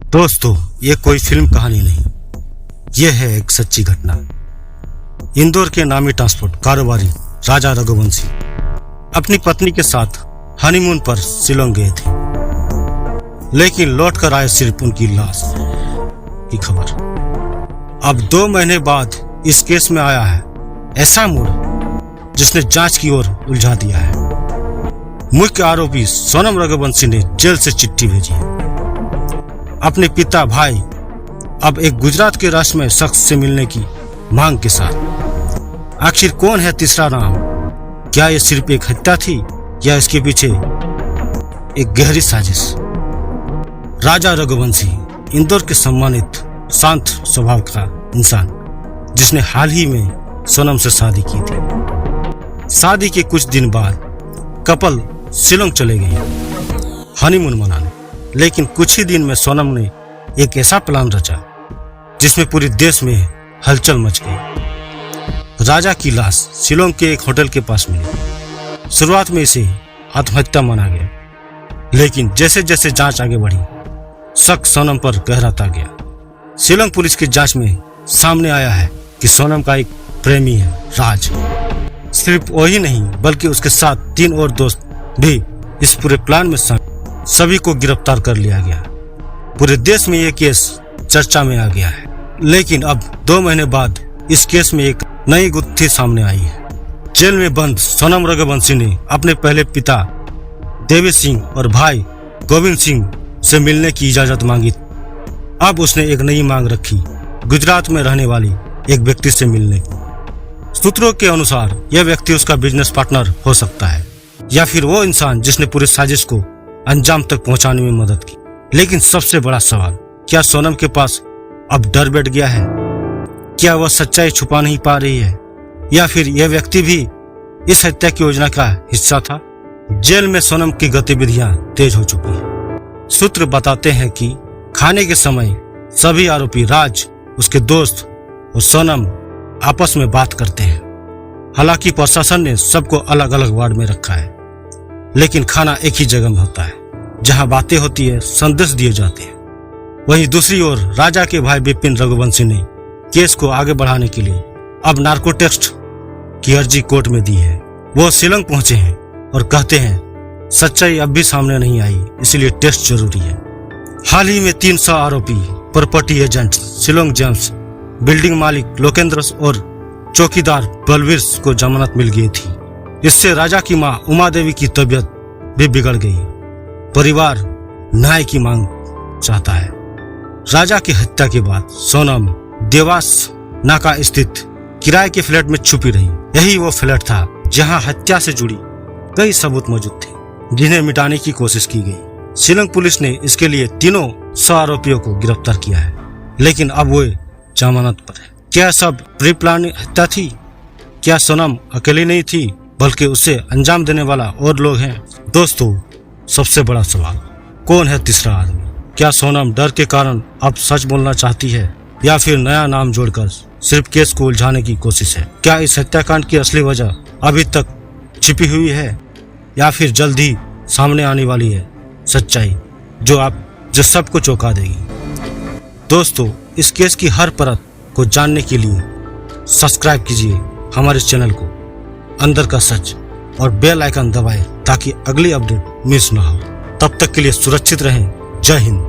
दोस्तों, ये कोई फिल्म कहानी नहीं, ये है एक सच्ची घटना। इंदौर के नामी ट्रांसपोर्ट कारोबारी राजा रघुवंशी अपनी पत्नी के साथ हनीमून पर शिलोंग गए थे, लेकिन लौटकर आए सिर्फ उनकी लाश की खबर। अब 2 महीने बाद इस केस में आया है ऐसा मोड़ जिसने जांच की ओर उलझा दिया है। मुख्य आरोपी सोनम रघुवंशी ने जेल से चिट्ठी भेजी है अपने पिता भाई अब एक गुजरात के रहस्यमय शख्स से मिलने की मांग के साथ। आखिर कौन है तीसरा नाम? क्या ये सिर्फ एक हत्या थी या इसके पीछे एक गहरी साजिश? राजा रघुवंशी इंदौर के सम्मानित शांत स्वभाव का इंसान जिसने हाल ही में सोनम से शादी की थी। शादी के कुछ दिन बाद कपल शिलोंग चले गए हनीमून मनाने, लेकिन कुछ ही दिन में सोनम ने एक ऐसा प्लान रचा जिसमें पूरे देश में हलचल मच गई। राजा की लाश शिलोंग के एक होटल के पास मिली। शुरुआत में इसे आत्महत्या माना गया, लेकिन जैसे जैसे जांच आगे बढ़ी शक सोनम पर गहराता गया। शिलोंग पुलिस की जांच में सामने आया है कि सोनम का एक प्रेमी है राज। सिर्फ वही नहीं बल्कि उसके साथ 3 और दोस्त भी इस पूरे प्लान में शामिल। सभी को गिरफ्तार कर लिया गया। पूरे देश में यह केस चर्चा में आ गया है, लेकिन अब 2 महीने बाद इस केस में एक नई गुत्थी सामने आई है। जेल में बंद सोनम रघुवंशी ने अपने पहले पिता देवी सिंह और भाई गोविंद सिंह से मिलने की इजाजत मांगी। अब उसने एक नई मांग रखी, गुजरात में रहने वाली एक व्यक्ति से मिलने की। सूत्रों के अनुसार यह व्यक्ति उसका बिजनेस पार्टनर हो सकता है या फिर वो इंसान जिसने पूरी साजिश को अंजाम तक पहुंचाने में मदद की। लेकिन सबसे बड़ा सवाल, क्या सोनम के पास अब डर बैठ गया है? क्या वह सच्चाई छुपा नहीं पा रही है या फिर यह व्यक्ति भी इस हत्या की योजना का हिस्सा था? जेल में सोनम की गतिविधियां तेज हो चुकी है। सूत्र बताते हैं कि खाने के समय सभी आरोपी राज, उसके दोस्त और सोनम आपस में बात करते हैं। हालांकि प्रशासन ने सबको अलग अलग वार्ड में रखा है, लेकिन खाना एक ही जगह में होता है जहां बातें होती है, संदेश दिए जाते हैं। वहीं दूसरी ओर राजा के भाई विपिन रघुवंशी ने केस को आगे बढ़ाने के लिए अब नार्को टेस्ट की अर्जी कोर्ट में दी है। वो शिलोंग पहुंचे हैं और कहते हैं सच्चाई अब भी सामने नहीं आई, इसलिए टेस्ट जरूरी है। हाल ही में 300 आरोपी property agent Shillong James, building मालिक लोकेंद्र और चौकीदार बलवीर को जमानत मिल गई थी। इससे राजा की मां उमा देवी की तबीयत भी बिगड़ गई। परिवार न्याय की मांग चाहता है। राजा की हत्या के बाद सोनम देवास नाका स्थित किराए के फ्लैट में छुपी रही। यही वो फ्लैट था जहां हत्या से जुड़ी कई सबूत मौजूद थे जिन्हें मिटाने की कोशिश की गई। शिलोंग पुलिस ने इसके लिए तीनों 100 आरोपियों को गिरफ्तार किया है, लेकिन अब वो जमानत पर है। क्या सब प्री प्लान हत्या थी? क्या सोनम अकेली नहीं थी बल्कि उसे अंजाम देने वाला और लोग हैं? दोस्तों, सबसे बड़ा सवाल, कौन है तीसरा आदमी? क्या सोनम डर के कारण अब सच बोलना चाहती है या फिर नया नाम जोड़कर सिर्फ केस को उलझाने की कोशिश है? क्या इस हत्याकांड की असली वजह अभी तक छिपी हुई है या फिर जल्द ही सामने आने वाली है सच्चाई जो सबको चौंका देगी? दोस्तों, इस केस की हर परत को जानने के लिए सब्सक्राइब कीजिए हमारे चैनल को अंदर का सच और बेल आइकन दबाएं ताकि अगली अपडेट मिस ना हो। तब तक के लिए सुरक्षित रहें। जय हिंद।